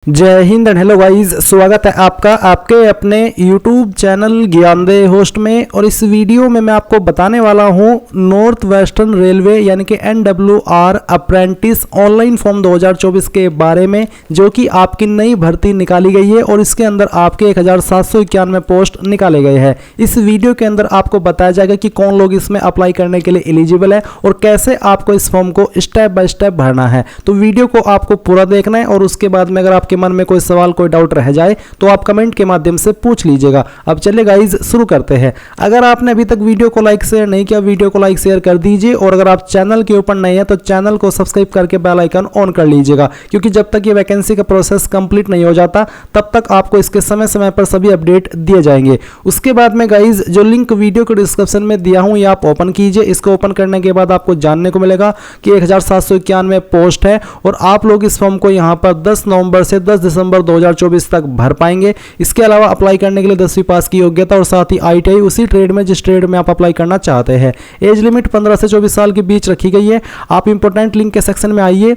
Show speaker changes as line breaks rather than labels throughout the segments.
जय Hind and hello guys, स्वागत है आपका आपके अपने YouTube चैनल ज्ञानदेह होस्ट में। और इस वीडियो में मैं आपको बताने वाला हूं नॉर्थ वेस्टर्न रेलवे यानी कि NWR अप्रेंटिस ऑनलाइन फॉर्म 2024 के बारे में, जो कि आपकी नई भर्ती निकाली गई है और इसके अंदर आपके 1791 पोस्ट निकाले गए हैं। इस वीडियो के अंदर आपको बताया जाएगा कि कौन लोग इसमें अप्लाई करने के लिए एलिजिबल है और कैसे आपको इस फॉर्म को स्टेप बाय स्टेप भरना है। तो वीडियो को आपको पूरा देखना है और उसके बाद में अगर आपके मन में कोई सवाल कोई डाउट रह जाए तो आप कमेंट के माध्यम से पूछ लीजिएगा। अब चलिए गाइज शुरू करते हैं। अगर आपने अभी तक वीडियो को लाइक शेयर नहीं किया, वीडियो को लाइक शेयर कर दीजिए और अगर आप चैनल के ऊपर नए हैं तो चैनल को सब्सक्राइब करके बेल आइकन ऑन कर लीजिएगा, क्योंकि जब तक ये वैकेंसी का प्रोसेस कंप्लीट नहीं हो जाता तब तक आपको इसके समय समय पर सभी अपडेट दिए जाएंगे। उसके बाद में गाइज जो लिंक वीडियो के डिस्क्रिप्शन में दिया हूं ये आप ओपन कीजिए। इसको ओपन करने के बाद आपको जानने को मिलेगा कि 1791 पोस्ट है और आप लोग इस फॉर्म को यहां पर 10 नवंबर से 10 दिसंबर 2024 तक भर पाएंगे। इसके अलावा अप्लाई करने के लिए 10वीं पास की योग्यता और साथ ही ITI उसी ट्रेड में जिस ट्रेड में आप अप्लाई करना चाहते हैं। एज लिमिट 15 से 24 साल के बीच रखी गई है। आप इंपॉर्टेंट लिंक के सेक्शन में आइए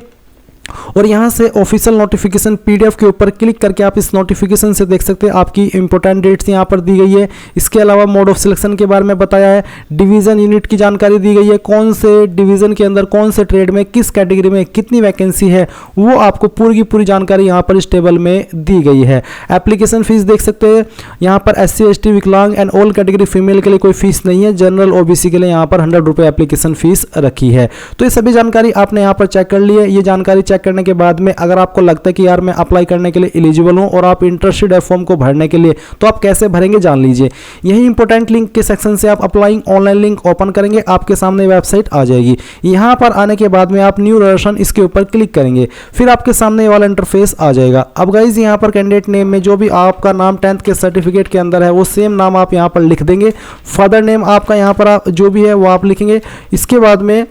और यहां से ऑफिशियल नोटिफिकेशन PDF के ऊपर क्लिक करके आप इस नोटिफिकेशन से देख सकते हैं आपकी इंपॉर्टेंट डेट्स यहां पर दी गई है। इसके अलावा मोड ऑफ सिलेक्शन के बारे में बताया है, डिवीजन यूनिट की जानकारी दी गई है, कौन से डिवीजन के अंदर कौन से ट्रेड में किस कैटेगरी में कितनी वैकेंसी है वो आपको पूरी की पूरी जानकारी यहाँ पर इस टेबल में दी गई है। एप्लीकेशन फीस देख सकते हैं यहाँ पर SC ST विकलांग एंड ऑल कैटेगरी फीमेल के लिए कोई फीस नहीं है। जनरल OBC के लिए यहाँ पर 100 रुपये एप्लीकेशन फीस रखी है। तो ये सभी जानकारी आपने यहाँ पर चेक कर ली है। ये जानकारी चेक करने के बाद में अगर आपको लगता है कि यार मैं अप्लाई करने के लिए एलिजिबल हूं और आप इंटरेस्टेड है फॉर्म को भरने के लिए, तो आप कैसे भरेंगे जान लीजिए। यही इंपॉर्टेंट लिंक के सेक्शन से आप अप्लाइंग ऑनलाइन लिंक ओपन करेंगे, आपके सामने वेबसाइट आ जाएगी। यहां पर आने के बाद में आप न्यू रजिस्ट्रेशन इसके ऊपर क्लिक करेंगे, फिर आपके सामने वाला इंटरफेस आ जाएगा। अब गाइज यहां पर कैंडिडेट नेम में जो भी आपका नाम 10th के सर्टिफिकेट के अंदर है वो सेम नाम आप यहां पर लिख देंगे। फादर नेम आपका यहां पर जो भी है वो आप लिखेंगे। इसके बाद में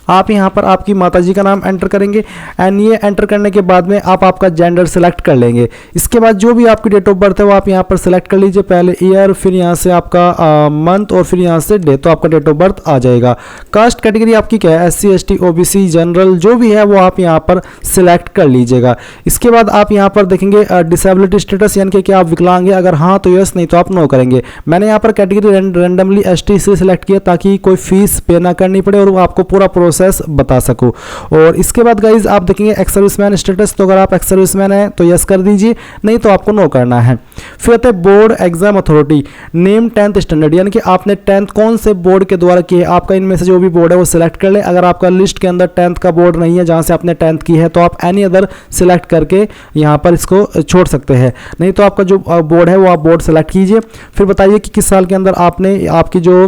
आप यहाँ पर आपकी माताजी का नाम एंटर करेंगे एंड ये एंटर करने के बाद में आप आपका जेंडर सेलेक्ट कर लेंगे। इसके बाद जो भी आपकी डेट ऑफ बर्थ है वो आप यहाँ पर सेलेक्ट कर लीजिए, पहले ईयर फिर यहाँ से आपका मंथ और फिर यहाँ से डे, तो आपका डेट ऑफ बर्थ आ जाएगा। कास्ट कैटेगरी आपकी क्या है, SC ST OBC जनरल जो भी है वो आप यहाँ पर सिलेक्ट कर लीजिएगा। इसके बाद आप यहाँ पर देखेंगे डिसेबिलिटी स्टेटस यानी कि क्या आप विकलांग है, अगर हाँ तो यस, नहीं तो आप नो करेंगे। मैंने यहाँ पर कैटेगरी रैंडमली ST से सिलेक्ट किया ताकि कोई फीस पे ना करनी पड़े और आपको पूरा प्रोसेस बता सकूं। और इसके बाद गाइज आप देखेंगे एक्स सर्विसमैन स्टेटस, तो अगर आप एक्स सर्विसमैन है तो यस कर दीजिए, नहीं तो आपको नो करना है। फिर आते हैं board exam authority, name 10th standard यानी कि आपने 10th कौन से बोर्ड के द्वारा की है, आपका इनमें से जो भी बोर्ड है वो सिलेक्ट कर ले। अगर आपका लिस्ट के अंदर 10th का बोर्ड नहीं है जहां से आपने 10th की है तो आप एनी अदर सिलेक्ट करके यहां पर इसको छोड़ सकते हैं, नहीं तो आपका जो बोर्ड है वो आप बोर्ड सेलेक्ट कीजिए। फिर बताइए कि किस साल के अंदर आपने आपकी जो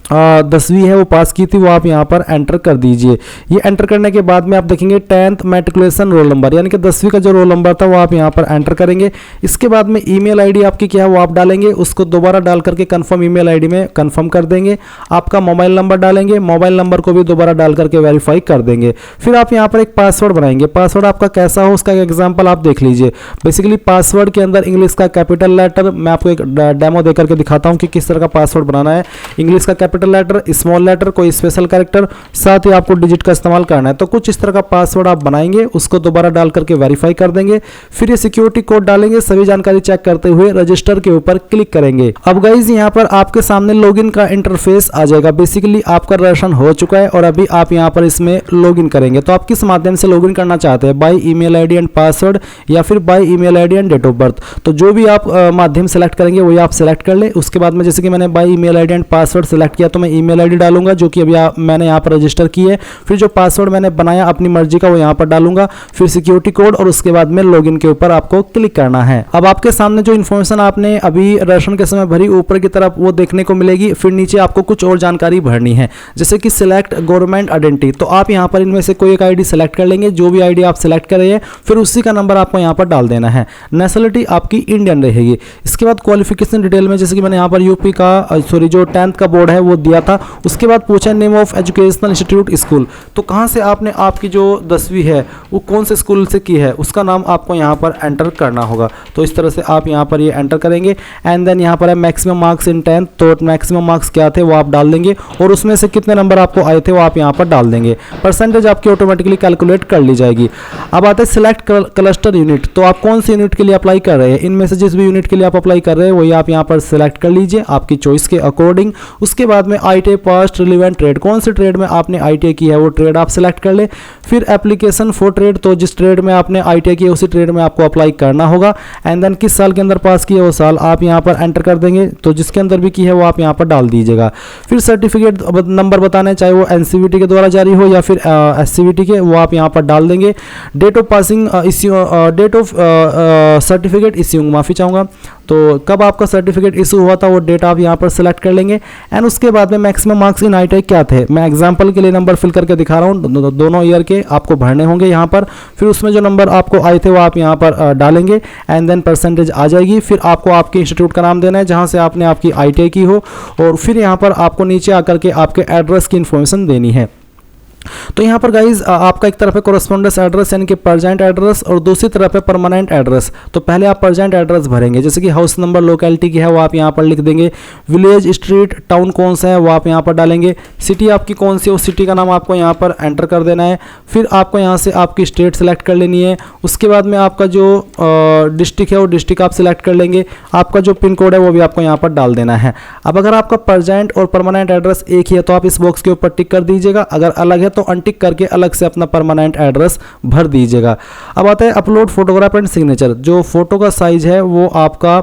10वीं है वो पास की थी, वो आप यहाँ पर एंटर कर दीजिए। ये एंटर करने के बाद में आप देखेंगे 10th मैट्रिकुलेशन रोल नंबर यानी कि 10वीं का जो रोल नंबर था वो आप यहाँ पर एंटर करेंगे। इसके बाद में ईमेल आईडी आपकी क्या है वो आप डालेंगे, उसको दोबारा डाल करके कंफर्म ईमेल आईडी में कंफर्म कर देंगे। आपका मोबाइल नंबर डालेंगे, मोबाइल नंबर को भी दोबारा डाल करके वेरीफाई कर देंगे। फिर आप यहाँ पर एक पासवर्ड बनाएंगे, पासवर्ड आपका कैसा हो उसका एग्जाम्पल आप देख लीजिए। बेसिकली पासवर्ड के अंदर इंग्लिश का कैपिटल लेटर, मैं आपको एक डेमो दे करके दिखाता हूँ कि किस तरह का पासवर्ड बनाना है। इंग्लिश का कैपिटल लेटर, स्मॉल लेटर, कोई स्पेशल कैरेक्टर, साथ ही आपको डिजिट का इस्तेमाल करना है। तो कुछ इस तरह का पासवर्ड आप बनाएंगे, उसको दोबारा डाल करके वेरीफाई कर देंगे। फिर ये सिक्योरिटी कोड डालेंगे, सभी जानकारी चेक करते हुए रजिस्टर के ऊपर क्लिक करेंगे। अब गाइज यहाँ पर आपके सामने लॉगिन का इंटरफेस आ जाएगा। बेसिकली आपका रजिस्ट्रेशन हो चुका है और अभी आप यहाँ पर इसमें लॉगिन करेंगे। तो आप किस माध्यम से लॉगिन करना चाहते हैं, by email ID and password या फिर by email ID and date of birth, तो जो भी आप माध्यम सेलेक्ट करेंगे वही आप सेलेक्ट कर ले। उसके बाद में जैसे कि मैंने bye email ID and password select किया तो मैं ईमेल आईडी डालूंगा जो कि अभी मैंने यहाँ पर रजिस्टर की है। फिर जो पासवर्ड मैंने बनाया अपनी मर्जी का वो यहाँ पर डालूंगा, फिर सिक्योरिटी कोड और उसके बाद में लॉगिन के ऊपर आपको क्लिक करना है। अब आपके सामने जो इन्फॉर्मेशन आपने अभी रजिस्ट्रेशन के समय भरी ऊपर की तरफ वो देखने को मिलेगी। फिर नीचे आपको कुछ और जानकारी भरनी है, जैसे कि सिलेक्ट गवर्नमेंट आइडेंटिटी, तो आप यहाँ पर इनमें से कोई एक आईडी सेलेक्ट कर लेंगे। जो भी आईडी आप सेलेक्ट कर रहे हैं फिर उसी का नंबर आपको यहाँ पर डाल देना है। नेशनलिटी आपकी इंडियन रहेगी। इसके बाद क्वालिफिकेशन डिटेल में जैसे कि मैंने यहाँ पर यूपी का जो 10th का बोर्ड है वो वो दिया था। उसके बाद पूछा name of educational institute school, तो कहाँ से आपने आपकी जो 10वीं है वो कौन से स्कूल से की है उसका नाम आपको यहाँ पर एंटर करना होगा। तो इस तरह से आप यहाँ पर ये एंटर करेंगे। एंड देन यहाँ पर है मैक्सिमम मार्क्स इन 10th, तो मैक्सिमम मार्क्स क्या थे वो आप डाल देंगे और उसमें से कितने नंबर आपको आए थे वो आप यहाँ पर डाल देंगे। परसेंटेज आपकी ऑटोमेटिकली कैलकुलेट कर ली जाएगी। अब आते हैं सिलेक्ट क्लस्टर यूनिट, तो आप कौन से यूनिट के लिए अप्लाई कर रहे हैं, इनमें से जिस भी यूनिट के लिए आप अप्लाई कर रहे हैं वही आप यहाँ पर सिलेक्ट कर लीजिए आपकी चॉइस के अकॉर्डिंग। उसके बाद में ITI पास्ट रिलेवेंट ट्रेड, कौन से ट्रेड में आपने ITI की है वो ट्रेड आप सिलेक्ट कर ले। फिर एप्लीकेशन फॉर ट्रेड, तो जिस ट्रेड में आपने ITI की है उसी ट्रेड में आपको अप्लाई करना होगा। एंड देन किस साल के अंदर पास किया वो साल आप यहाँ पर एंटर कर देंगे, तो जिसके अंदर भी की है वो आप यहाँ पर डाल दीजिएगा। फिर सर्टिफिकेट नंबर बताने, चाहे वो NCVT के द्वारा जारी हो या फिर SCVT के, वो आप यहाँ पर डाल देंगे। Date of passing date of certificate issuing, माफ़ी चाहूँगा, तो कब आपका सर्टिफिकेट इशू हुआ था वो डेट आप यहाँ पर सेलेक्ट कर लेंगे। एंड उसके बाद में मैक्सिमम मार्क्स इन ITI क्या थे, मैं एग्जांपल के लिए नंबर फिल करके दिखा रहा हूँ, दोनों ईयर के आपको भरने होंगे यहाँ पर। फिर उसमें जो नंबर आपको आए थे वो आप यहाँ पर डालेंगे एंड देन परसेंटेज आ जाएगी। फिर आपको आपके इंस्टीट्यूट का नाम देना है जहाँ से आपने आपकी ITI की हो, और फिर यहाँ पर आपको नीचे आकर के आपके एड्रेस की इन्फॉर्मेशन देनी है। तो यहाँ पर गाइज आपका एक तरफ है कोरस्पोंडेंस एड्रेस यानी कि परजेंट एड्रेस और दूसरी तरफ है परमानेंट एड्रेस। तो पहले आप परजेंट एड्रेस भरेंगे, जैसे कि हाउस नंबर लोकेलिटी की है वो आप यहाँ पर लिख देंगे। विलेज, स्ट्रीट, टाउन कौन सा है वो आप यहाँ पर डालेंगे। सिटी आपकी कौन सी है उस सिटी का नाम आपको यहाँ पर एंटर कर देना है। फिर आपको यहाँ से आपकी स्टेट सेलेक्ट कर लेनी है। उसके बाद में आपका जो डिस्ट्रिक्ट है वो डिस्ट्रिक्ट आप सिलेक्ट कर लेंगे। आपका जो पिन कोड है वो भी आपको यहाँ पर डाल देना है। अब अगर आपका परजेंट और परमानेंट एड्रेस एक ही है तो आप इस बॉक्स के ऊपर टिक कर दीजिएगा, अगर अलग है तो अनटिक करके अलग से अपना परमानेंट एड्रेस भर दीजिएगा। अब आता है अपलोड फोटोग्राफ एंड सिग्नेचर, जो फोटो का साइज है वो आपका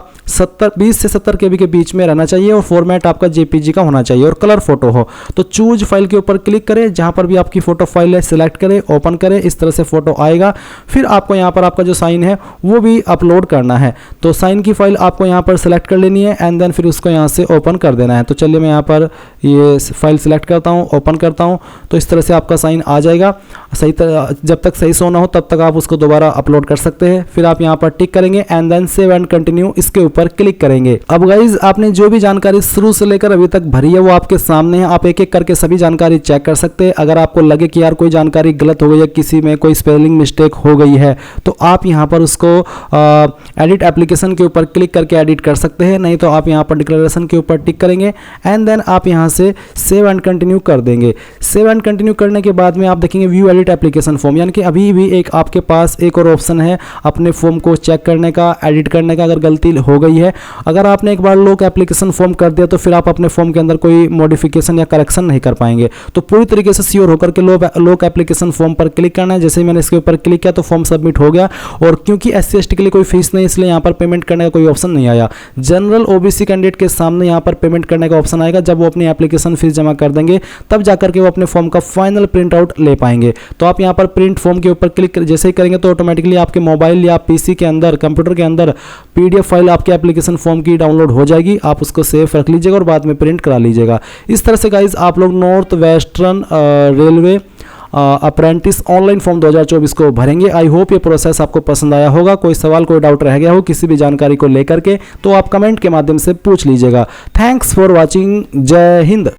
20 से 70 KB के बीच में रहना चाहिए और फॉर्मेट आपका JPG का होना चाहिए और कलर फोटो हो। तो चूज फाइल के ऊपर क्लिक करें, जहां पर भी आपकी फोटो फाइल है सिलेक्ट करें, ओपन करें, इस तरह से फोटो आएगा। फिर आपको यहाँ पर आपका जो साइन है वो भी अपलोड करना है, तो साइन की फाइल आपको यहाँ पर सिलेक्ट कर लेनी है एंड देन फिर उसको यहाँ से ओपन कर देना है। तो चलिए मैं यहाँ पर ये फाइल सिलेक्ट करता हूँ, ओपन करता हूँ, तो इस तरह से आपका साइन आ जाएगा। सही जब तक सही शो ना हो तब तक आप उसको दोबारा अपलोड कर सकते हैं। फिर आप यहाँ पर टिक करेंगे and then save and continue इसके ऊपर क्लिक करेंगे। अब गाइज आपने जो भी जानकारी शुरू से लेकर अभी तक भरी है वो आपके सामने है, आप एक एक करके सभी जानकारी चेक कर सकते हैं। अगर आपको लगे कि यार कोई जानकारी गलत हो गई है, किसी में कोई स्पेलिंग मिस्टेक हो गई है, तो आप यहाँ पर उसको एडिट एप्लीकेशन के ऊपर क्लिक करके एडिट कर सकते हैं, नहीं तो आप यहाँ पर डिक्लेरेशन के ऊपर टिक करेंगे एंड देन आप यहाँ से सेव एंड कंटिन्यू कर देंगे। सेव एंड कंटिन्यू करने के बाद में आप देखेंगे व्यू एडिट एप्लीकेशन फॉर्म, यानी कि अभी भी एक आपके पास एक और ऑप्शन है अपने फॉर्म को चेक करने का, एडिट करने का अगर गलती हो गई है। अगर आपने एक बार लोक एप्लीकेशन फॉर्म कर दिया तो फिर आप अपने फॉर्म के अंदर कोई मॉडिफिकेशन या करेक्शन नहीं कर पाएंगे। तो पूरी तरीके से श्योर होकर के लोक एप्लीकेशन फॉर्म पर क्लिक करना है। जैसे ही मैंने इसके ऊपर क्लिक किया तो फॉर्म सबमिट हो गया, और क्योंकि SC ST के लिए कोई फीस नहीं इसलिए यहाँ पर पेमेंट करने का कोई ऑप्शन नहीं आया। जनरल OBC कैंडिडेट के सामने यहाँ पर पेमेंट करने का ऑप्शन आएगा, जब वो अपनी एप्लीकेशन फीस जमा कर देंगे तब जाकर के वो अपने फॉर्म का फाइनल प्रिंट आउट ले पाएंगे। तो आप यहाँ पर प्रिंट फॉर्म के ऊपर क्लिक जैसे ही करेंगे तो ऑटोमेटिकली आपके मोबाइल या PC के अंदर, कंप्यूटर के अंदर PDF फाइल आपके एप्लीकेशन फॉर्म की डाउनलोड हो जाएगी। आप उसको सेव रख लीजिएगा और बाद में प्रिंट करा लीजिएगा। इस तरह से गाइज आप लोग north western railway apprentice online form 2024 को भरेंगे। आई होप ये प्रोसेस आपको पसंद आया होगा। कोई सवाल कोई डाउट रह गया हो किसी भी जानकारी को लेकर के तो आप कमेंट के माध्यम से पूछ लीजिएगा। Thanks for watching. जय हिंद।